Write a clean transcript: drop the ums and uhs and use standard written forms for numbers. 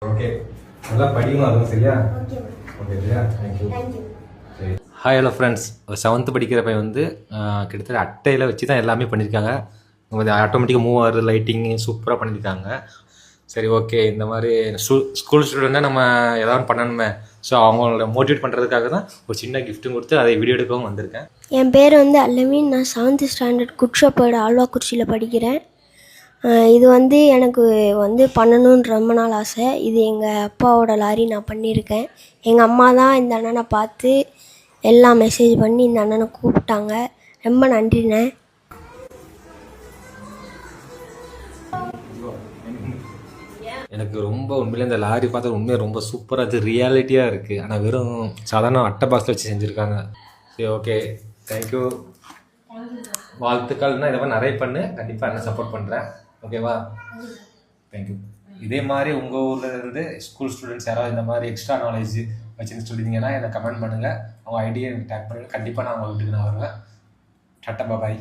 Okay, நல்லா படிக்கணும் அதுவும் சரியா? ஓகே சரியா? தேங்க்யூ. சரி. ஹாய் ஹலோ ஃப்ரெண்ட்ஸ், 7th படிக்கிற பையன் வந்து கிட்டத்தட்ட அட்டையில் வச்சு தான் எல்லாமே பண்ணியிருக்காங்க. ஆட்டோமேட்டிக்காக மூவ் ஆகுது, லைட்டிங்கு சூப்பராக பண்ணியிருக்காங்க. சரி ஓகே, இந்த மாதிரி ஸ்கூல் ஸ்டூடெண்ட்டாக நம்ம ஏதாவது பண்ணணுமே, ஸோ அவங்கள மோட்டிவேட் பண்ணுறதுக்காக தான் ஒரு சின்ன கிஃப்ட்டும் கொடுத்து அதை வீடியோ எடுக்கவும் வந்திருக்கேன். என் பேர் வந்து அல்லமீன். நான் 7th ஸ்டாண்டர்ட் குட்ஷப்பேடு ஆழ்வாக்குறிச்சியில் படிக்கிறேன். இது வந்து எனக்கு வந்து பண்ணணுன்னு ரொம்ப நாள் ஆசை. இது எங்கள் அப்பாவோட லாரி நான் பண்ணியிருக்கேன். எங்கள் அம்மா தான் இந்த அண்ணனை பார்த்து எல்லாம் மெசேஜ் பண்ணி இந்த அண்ணனை கூப்பிட்டாங்க. ரொம்ப நன்றிண்ணே. எனக்கு ரொம்ப உண்மையிலே இந்த லாரி பார்த்தா உண்மையாக ரொம்ப சூப்பராக இருக்குது, ரியாலிட்டியாக இருக்குது. ஆனால் வெறும் சாதாரண அட்டை பாக்ஸில் வச்சு செஞ்சுருக்காங்க. சரி ஓகே, தேங்க்யூ. வாழ்த்துக்கள்னா இதை மாதிரி நிறைய பண்ணு, கண்டிப்பாக என்ன சப்போர்ட் பண்ணுறேன். ஓகேவா? தேங்க்யூ. இதே மாதிரி உங்கள் ஊரில் இருந்து ஸ்கூல் ஸ்டூடெண்ட்ஸ் யாராவது இந்த மாதிரி எக்ஸ்ட்ரா நாலேஜ் வச்சுன்னு சொல்லியிருந்தீங்கன்னா என்னை கமெண்ட் பண்ணுங்கள். அவங்க ஐடியா எனக்கு டேக் பண்ணுங்கள். கண்டிப்பாக நான் உங்கள் வீட்டுக்கு நான் வருவேன். டாட்டா பாய்.